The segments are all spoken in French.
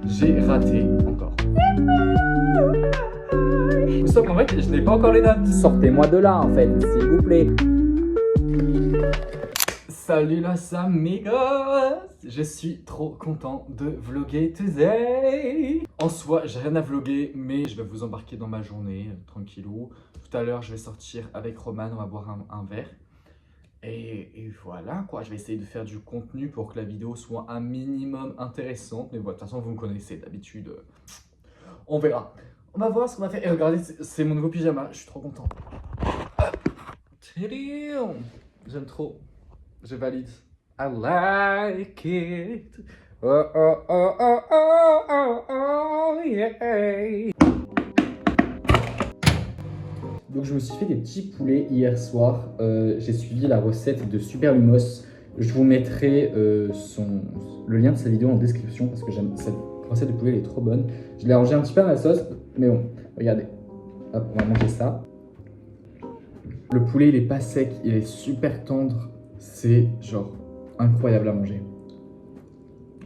J'ai raté encore. Sauf qu'en fait, je n'ai pas encore les notes. Sortez-moi de là, en fait, s'il vous plaît. Salut los amigos! Je suis trop content de vlogger today. En soi, j'ai rien à vlogger, mais je vais vous embarquer dans ma journée, tranquillou. Tout à l'heure, je vais sortir avec Roman, on va boire un verre. Et voilà quoi, je vais essayer de faire du contenu pour que la vidéo soit un minimum intéressante. Mais voilà, de toute façon, vous me connaissez d'habitude. On verra. On va voir ce qu'on va faire. Et regardez, c'est mon nouveau pyjama, je suis trop content. J'aime trop. Je valide. I like it. Oh oh oh oh oh oh oh yeah. Donc je me suis fait des petits poulets hier soir. J'ai suivi la recette de Super Lumos. Je vous mettrai le lien de sa vidéo en description parce que j'aime cette recette de poulet, elle est trop bonne. Je l'ai arrangé un petit peu à ma sauce, mais bon, regardez. Hop, on va manger ça. Le poulet, il est pas sec, il est super tendre. C'est genre incroyable à manger.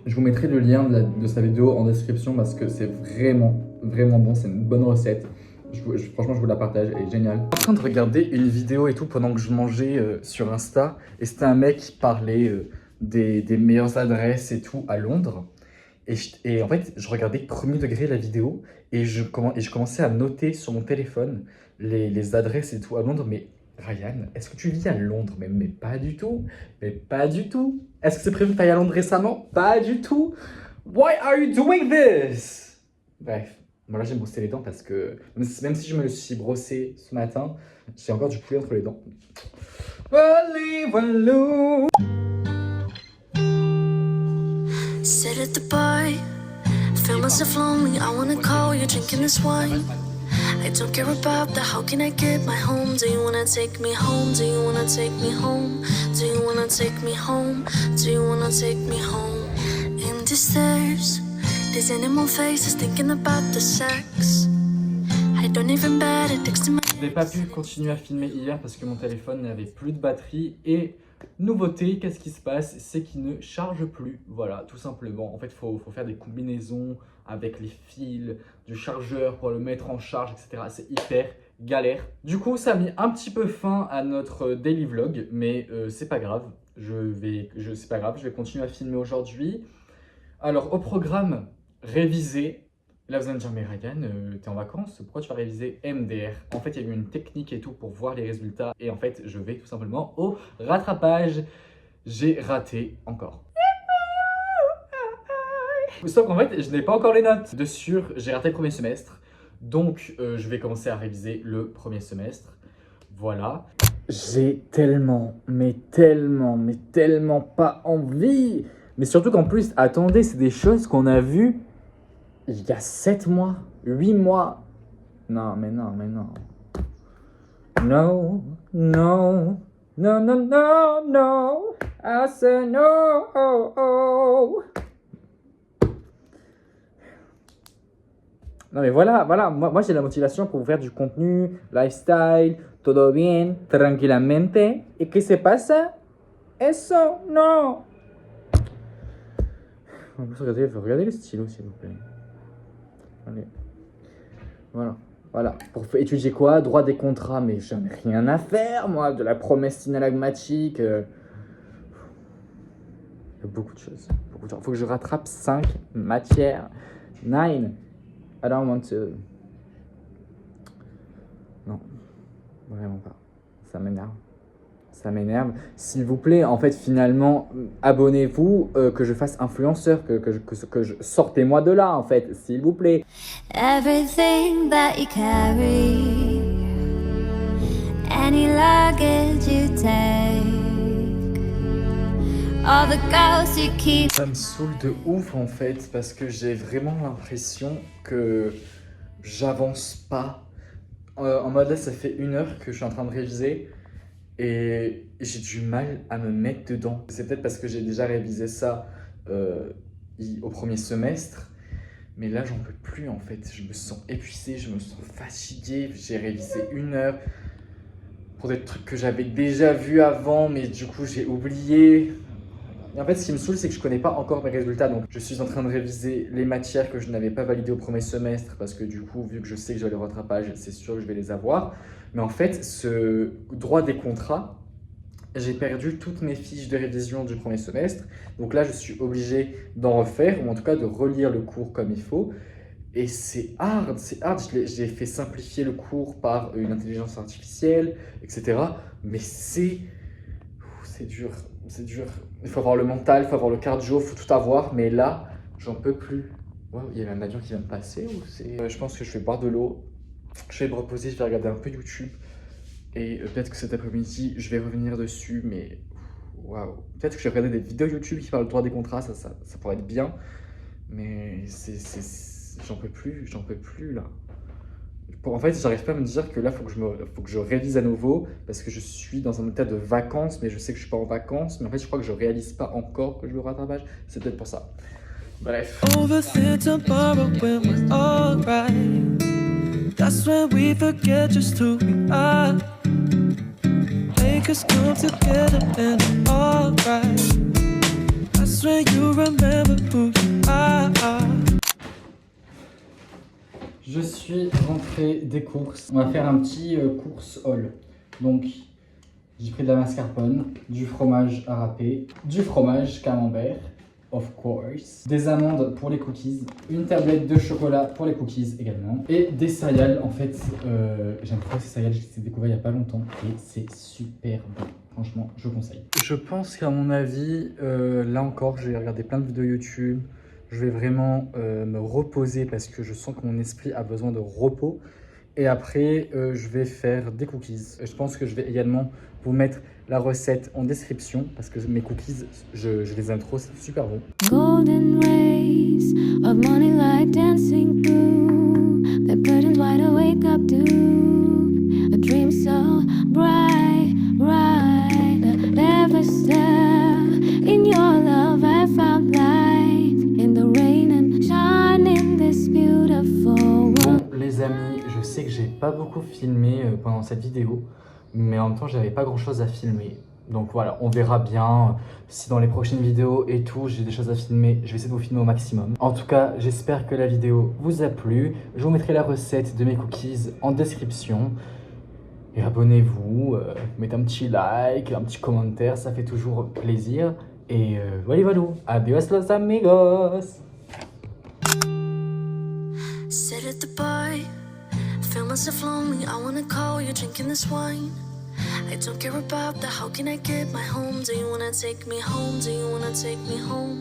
Je vous mettrai le lien de sa vidéo en description parce que c'est vraiment bon. C'est une bonne recette. Franchement, je vous la partage, elle est géniale. Je suis en train de regarder une vidéo et tout pendant que je mangeais sur Insta. Et c'était un mec qui parlait des meilleures adresses et tout à Londres. Et en fait, je regardais premier degré la vidéo et je commençais à noter sur mon téléphone les adresses et tout à Londres. Mais Ryan, est-ce que tu vis à Londres? Mais pas du tout. Mais pas du tout. Est-ce que c'est prévu que tu ailles à Londres récemment? Pas du tout. Why are you doing this? Bref. Bon là j'ai brossé les dents parce que même si je me le suis brossé ce matin, j'ai encore du poulet entre les dents. Sit at the bar, feel myself lonely, I wanna call you drinking this wine. I don't care about the how can I get my home. Do you wanna take me home? Do you wanna take me home? Do you wanna take me home? Do you wanna take me home? In the stairs, there's animal faces thinking about the sex. I don't even better texting my... Je n'ai pas pu continuer à filmer hier parce que mon téléphone n'avait plus de batterie et nouveauté, qu'est-ce qui se passe? C'est qu'il ne charge plus, voilà, tout simplement. En fait, il faut faire des combinaisons avec les fils du chargeur pour le mettre en charge, etc. C'est hyper galère. Du coup, ça a mis un petit peu fin à notre daily vlog, mais c'est pas grave. C'est pas grave, je vais continuer à filmer aujourd'hui. Alors, au programme, réviser. Là, vous allez me dire, mais Ryan, t'es en vacances, pourquoi tu vas réviser MDR? En fait, il y a eu une technique et tout pour voir les résultats. Et en fait, je vais tout simplement au rattrapage. J'ai raté encore. Sauf qu'en fait, je n'ai pas encore les notes. De sûr, j'ai raté le premier semestre. Donc, je vais commencer à réviser le premier semestre. Voilà. J'ai tellement pas envie. Mais surtout qu'en plus, attendez, c'est des choses qu'on a vues il y a 7 mois, 8 mois. Non, mais non. No. I say no. Non mais voilà, moi j'ai la motivation pour vous faire du contenu, lifestyle, todo bien, tranquilamente. Et qu'est-ce qui se passe? Eso, non. En plus, regardez le stylo, s'il vous plaît. Allez. Voilà. Pour étudier quoi? Droit des contrats, mais j'en ai rien à faire, moi, de la promesse synalagmatique. Il y a beaucoup de choses. Il faut que je rattrape 5 matières. 9. I don't want to... Non, vraiment pas. Ça m'énerve. S'il vous plaît, en fait, finalement, abonnez-vous, que je fasse influenceur, sortez-moi de là, en fait, s'il vous plaît. Everything that you carry, any luggage you take, all the girls you keep. Ça me saoule de ouf, en fait, parce que j'ai vraiment l'impression que j'avance pas. En mode là, ça fait 1 heure que je suis en train de réviser. Et j'ai du mal à me mettre dedans. C'est peut-être parce que j'ai déjà révisé ça au premier semestre. Mais là, j'en peux plus en fait. Je me sens épuisé, je me sens fatigué. J'ai révisé 1 heure pour des trucs que j'avais déjà vus avant, mais du coup, j'ai oublié. Et en fait, ce qui me saoule, c'est que je connais pas encore mes résultats. Donc, je suis en train de réviser les matières que je n'avais pas validées au premier semestre parce que du coup, vu que je sais que j'ai les rattrapages, c'est sûr que je vais les avoir. Mais en fait, ce droit des contrats, j'ai perdu toutes mes fiches de révision du premier semestre. Donc là, je suis obligé d'en refaire, ou en tout cas de relire le cours comme il faut. Et c'est hard, c'est hard. J'ai fait simplifier le cours par une intelligence artificielle, etc. Mais c'est dur, c'est dur. Il faut avoir le mental, il faut avoir le cardio, il faut tout avoir. Mais là, j'en peux plus. Wow, il y a un avion qui vient de passer ou c'est... Je pense que je vais boire de l'eau. Je vais me reposer, je vais regarder un peu YouTube. Et peut-être que cet après-midi, je vais revenir dessus, mais waouh. Peut-être que je vais regarder des vidéos YouTube qui parlent du droit des contrats, ça pourrait être bien. Mais j'en peux plus là. En fait, j'arrive pas à me dire que là, faut que je révise à nouveau parce que je suis dans un état de vacances, mais je sais que je suis pas en vacances. Mais en fait, je crois que je réalise pas encore que je veux rattrapage. C'est peut-être pour ça. Bref. Overthink tomorrow when we're alright. That's when we forget just who we are. Make us come together and I'm alright. That's when you remember who you are. Je suis rentré des courses. On va faire un petit course haul. Donc, j'ai pris de la mascarpone, du fromage à râper, du fromage camembert, of course, des amandes pour les cookies, une tablette de chocolat pour les cookies également, et des céréales. En fait, j'aime trop ces céréales, je les ai découvertes il n'y a pas longtemps et c'est super bon. Franchement, je conseille. Je pense qu'à mon avis, là encore, j'ai regardé plein de vidéos YouTube. Je vais vraiment me reposer parce que je sens que mon esprit a besoin de repos. Et après, je vais faire des cookies. Je pense que je vais également vous mettre la recette en description parce que mes cookies, je les aime trop, c'est super bon. Golden rays of morning light dancing through the curtains wide awake up to a dream so bright, bright. Every step in your love I found light in the rain and shine in this beautiful world. Bon, les amis, je sais que j'ai pas beaucoup filmé pendant cette vidéo, mais en même temps, j'avais pas grand chose à filmer. Donc voilà, on verra bien si dans les prochaines vidéos et tout, j'ai des choses à filmer. Je vais essayer de vous filmer au maximum. En tout cas, j'espère que la vidéo vous a plu. Je vous mettrai la recette de mes cookies en description. Et abonnez-vous, mettez un petit like, un petit commentaire, ça fait toujours plaisir. Et voilà, voilà. Adios los amigos. Sit at the bar, feel myself lonely. I wanna call you, drinking this wine. I don't care about the how can I get my home. Do you wanna take me home? Do you wanna take me home?